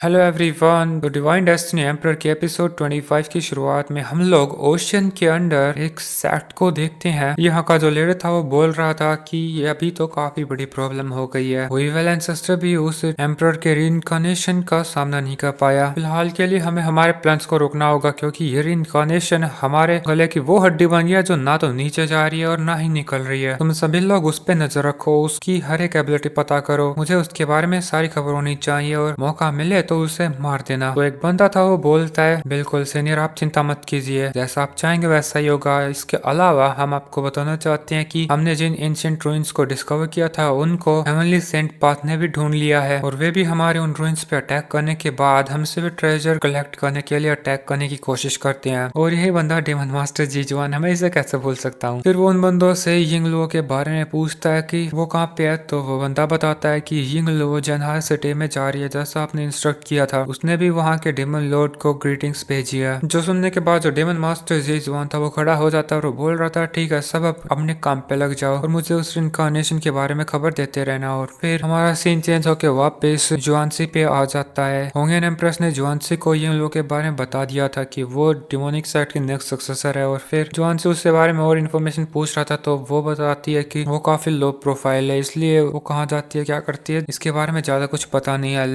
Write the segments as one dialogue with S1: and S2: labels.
S1: Hello everyone. तो divine destiny emperor के episode 25 की शुरुआत में हम लोग ओशियन के अंडर एक सेक्ट को देखते हैं। यहाँ का जो लीडर था वो बोल रहा था कि ये अभी तो काफी बड़ी प्रॉब्लम हो गई है। वीवेल एंसेस्टर भी उस एम्परर के रीइंकार्नेशन का सामना नहीं कर पाया। फिलहाल के लिए हमें हमारे प्लान्स को रोकना होगा क्योंकि ये रीइंकार्नेशन हमारे गले की वो हड्डी बन गई है जो ना तो नीचे जा रही है और ना ही निकल रही है। तुम सभी लोग उस पर नजर रखो, उसकी हर एक एबिलिटी पता करो। मुझे उसके बारे में सारी खबर होनी चाहिए और मौका मिले तो उसे मार देना। तो एक बंदा था वो बोलता है, बिल्कुल सीनियर, आप चिंता मत कीजिए, जैसा आप चाहेंगे वैसा ही होगा। इसके अलावा हम आपको बताना चाहते हैं कि हमने जिन एंशिएंट रूइंस को डिस्कवर किया था उनको हेवनली सेंट पाथ ने भी ढूंढ लिया है और वे भी हमारे उन रूइंस पे अटैक करने के बाद हमसे भी ट्रेजर कलेक्ट करने के लिए अटैक करने की कोशिश करते हैं। और यही बंदा डेमन मास्टर जीजुआन, हमें इसे कैसे भूल सकता हूँ। फिर वो उन बंदों से यिंगलुओ के बारे में पूछता है कि वो कहाँ पे है। तो वो बंदा बताता है कि यिंगलुओ जनहार सिटी में जा रही है जैसा आपने इंस्ट्रक्ट किया था। उसने भी वहाँ के डेमन लॉर्ड को ग्रीटिंग्स भेजी है। जो सुनने के बाद जो डेमन मास्टर जीजुआन था वो खड़ा हो जाता है और वो बोल रहा था, ठीक है सब अब अपने काम पे लग जाओ और मुझे उस इनकारनेशन के बारे में खबर देते रहना। और फिर हमारा सीन चेंज होकर वापस जुआनसी पे आ जाता है। होंगेन एम्प्रेस ने जुआनसी को इन लोगों के बारे में बता दिया था कि वो डिमोनिक सेक्ट की नेक्स्ट सक्सेसर है। और फिर जुआनसी उसके बारे में और इन्फॉर्मेशन पूछ रहा था तो वो बताती है कि वो काफी लो प्रोफाइल है, इसलिए वो कहाँ जाती है, क्या करती है, इसके बारे में ज्यादा कुछ पता नहीं है।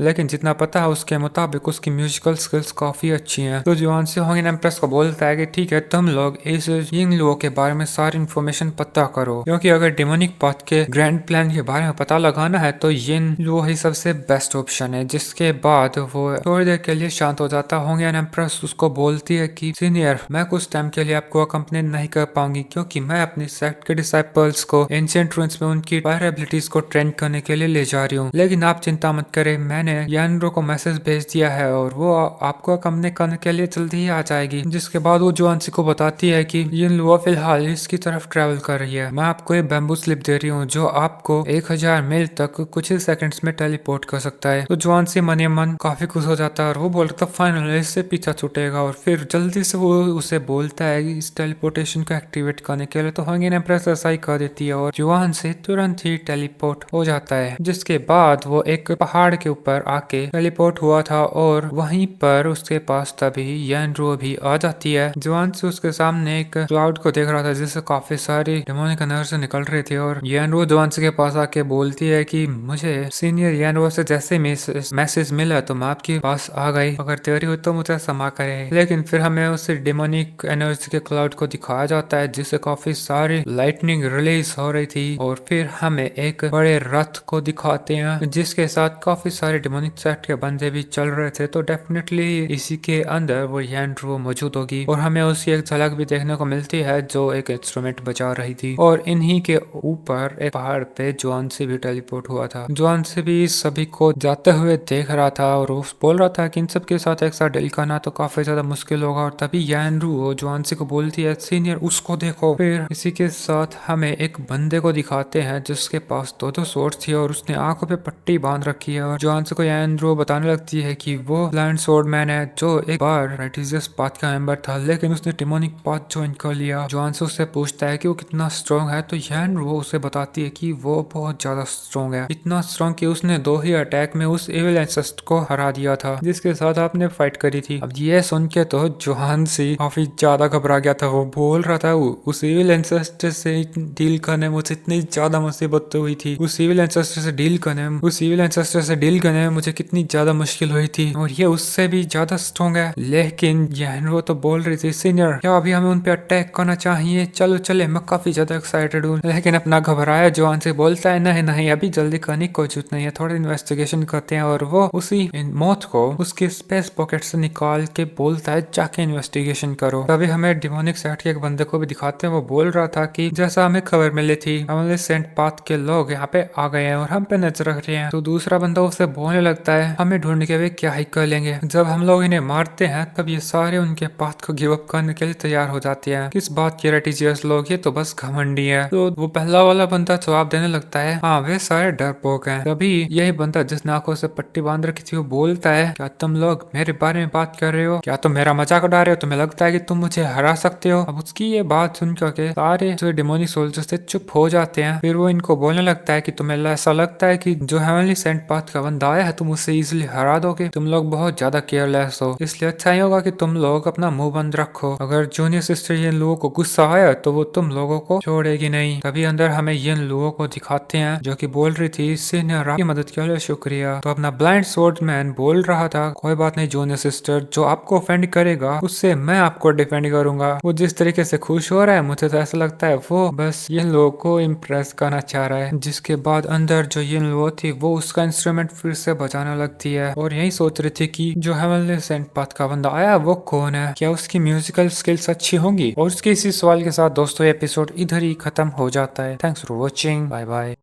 S1: लेकिन जितना पता है उसके मुताबिक उसकी म्यूजिकल स्किल्स काफी अच्छी हैं। तो जुआन से होंगेन एम्प्रेस को बोलता है कि ठीक है तुम लोग इस यिंगलुओ के बारे में सारी इन्फॉर्मेशन पता करो, क्योंकि अगर डिमोनिक पाथ के ग्रैंड प्लान के बारे में पता लगाना है तो यिंगलुओ ही सबसे बेस्ट ऑप्शन है। जिसके बाद वो थोड़ी देर के लिए शांत हो जाता है। होंगेन एम्प्रेस उसको बोलती है कि सीनियर, मैं कुछ टाइम के लिए आपको अकम्पनी नहीं कर पाऊंगी क्योंकि मैं अपनी सेक्ट के डिसाइपल्स को एंशिएंट रूइंस में उनकी फायर एबिलिटीज को ट्रेन करने के लिए ले जा रही हूँ। लेकिन आप चिंता मत करें, मैंने यानरो को मैसेज भेज दिया है और वो आपको कंपनी करने के लिए जल्दी ही आ जाएगी। जिसके बाद वो जुआनसी को बताती है कि यिंगलुओ फिलहाल इसकी तरफ ट्रेवल कर रही है। मैं आपको एक बैम्बू स्लिप दे रही हूँ जो आपको 1000 मील तक कुछ ही सेकंड्स में टेलीपोर्ट कर सकता है। तो जुआनसी मन मन काफी खुश हो जाता है और वो बोलता है फाइनली इससे पीछा छूटेगा। और फिर जल्दी से वो उसे बोलता है कि इस टेलीपोर्टेशन को एक्टिवेट करने के लिए। तो होंगेन एम्प्रेस ऐसा ही कर देती है और जुआन से तुरंत ही टेलीपोर्ट हो जाता है। जिसके बाद वो एक पहाड़ के ऊपर आके टेलीपोर्ट हुआ था और वहीं पर उसके पास तभी यानरो भी आ जाती है। जुआन से उसके सामने एक क्लाउड को देख रहा था जिससे काफी सारी डेमोनिक एनर्जी निकल रही थी और यानरो जुआन के पास आके बोलती है कि मुझे सीनियर यानरो से जैसे मैसेज मिला तो मैं आपके पास आ गई, अगर तेरी हो तो मुझे क्षमा करे। लेकिन फिर हमें उस डेमोनिक एनर्जी के क्लाउड को दिखाया जाता है जिससे काफी सारी लाइटनिंग रिलीज हो रही थी। और फिर हमें एक बड़े रथ को दिखाते हैं जिसके साथ काफी सारे डेमोनिक सेक्ट के बंदे भी चल रहे थे। तो डेफिनेटली इसी के अंदर वो यानरो मौजूद होगी और हमें उसकी एक झलक भी देखने को मिलती है जो एक इंस्ट्रूमेंट बजा रही थी। और इन्हीं के ऊपर एक पहाड़ पे जुआनसी भी टेलीपोर्ट हुआ था। जुआनसी भी सभी को जाते हुए देख रहा था और वो बोल रहा था कि इन सब के साथ एक साथ डील करना तो काफी ज्यादा मुश्किल होगा। और तभी यानरो जुआनसी को बोलती है, सीनियर उसको देखो। फिर इसी के साथ हमें एक बंदे को दिखाते हैं जिसके पास दो स्वॉर्ड थी और उसने आंखों पे पट्टी बांध रखी है। और जुआनसी को यानरो बताने लगती है कि वो ब्लाइंड स्वॉर्डमैन है जो एक बार राइटिजियस पाथ का मेंबर था लेकिन उसने डेमोनिक पाथ ज्वाइन कर लिया। जुआनसी उससे पूछता है कि वो कितना स्ट्रॉन्ग है तो यानरो उसे बताती है कि वो बहुत ज्यादा स्ट्रॉन्ग है, इतना स्ट्रॉन्ग कि उसने 2 ही अटैक में उस एविल एंसेस्टर को हरा दिया था जिसके साथ आपने फाइट करी थी। अब ये सुन के तो जुआनसी काफी ज्यादा घबरा गया था। वो बोल रहा था उस एविल एंसेस्टर से डील करने में मुझे इतनी ज्यादा मुसीबत हुई थी, उस एविल एंसेस्टर से डील करने में मुझे कितनी ज्यादा मुश्किल हुई थी और ये उससे भी ज्यादा स्ट्रॉन्ग है। लेकिन यानरो तो बोल रही थी, सीनियर क्या अभी हमें उन पे अटैक करना चाहिए, चलो चले, मैं काफी ज्यादा एक्साइटेड हूँ। लेकिन अपना घबराया जुआन से बोलता है, नहीं नहीं अभी जल्दी करने की कोई जरूरत नहीं है, थोड़ा इन्वेस्टिगेशन करते हैं। और वो उसी मौत को उसके स्पेस पॉकेट से निकाल के बोलता है जाके इन्वेस्टिगेशन करो। तभी हमें डिमोनिक सेक्ट के एक बंदे को भी दिखाते हैं। वो बोल रहा था कि जैसा हमें खबर मिली थी हमारे सेंट पाथ के लोग यहाँ पे आ गए हैं और हम पे नजर रख रहे हैं। तो दूसरा बंदा उसे बोलने लगता है, हमें ढूंढने के वे क्या ही कर लेंगे, जब हम लोग इन्हें मारते हैं तब ये सारे उनके पाथ को गिव अप करने के लिए तैयार हो जाते हैं। किस बात के रेटिजियस लोग, ये तो बस घमंडी है। तो वो पहला वाला बंदा जवाब देने लगता है, हाँ वे सारे डरपोक हैं। तभी यही बंदा जिसने आंखों से पट्टी बांध रखी थी वो बोलता है, क्या तुम लोग मेरे बारे में बात कर रहे हो, क्या तुम मेरा मजाक उड़ा रहे हो, तुम्हें लगता है कि तुम मुझे हरा सकते हो। अब उसकी ये बात सुन के सारे जो डेमोनिक सोल्जर्स थे चुप हो जाते हैं। फिर वो इनको बोलने लगता है कि तुम्हें ऐसा लगता है कि जो हेवनली सेंट पाथ का बंदा आया है तुम से इजिली हरा दोगे। तुम लोग बहुत ज्यादा केयरलेस हो, इसलिए अच्छा ही होगा कि तुम लोग अपना मुंह बंद रखो। अगर जूनियर सिस्टर इन लोगों को गुस्सा आया तो वो तुम लोगों को छोड़ेगी नहीं। तभी अंदर हमें इन लोगों को दिखाते हैं जो कि बोल रही थी सीनियर आपकी मदद के लिए शुक्रिया। तो अपना ब्लाइंड स्वॉर्डमैन बोल रहा था कोई बात नहीं जूनियर सिस्टर, जो आपको ऑफेंड करेगा उससे मैं आपको डिफेंड करूंगा। वो जिस तरीके से खुश हो रहा है मुझे तो ऐसा लगता है वो बस इन लोगों को इम्प्रेस करना चाह रहा है। जिसके बाद अंदर जो इन लोग थी वो उसका इंस्ट्रूमेंट फिर से बजाने लगती है और यही सोच रही थी कि जो हेवनली सेंट पाथ का बंदा आया वो कौन है, क्या उसकी म्यूजिकल स्किल्स अच्छी होंगी। और उसके इसी सवाल के साथ दोस्तों एपिसोड इधर ही खत्म हो जाता है। Thanks for watching, bye bye.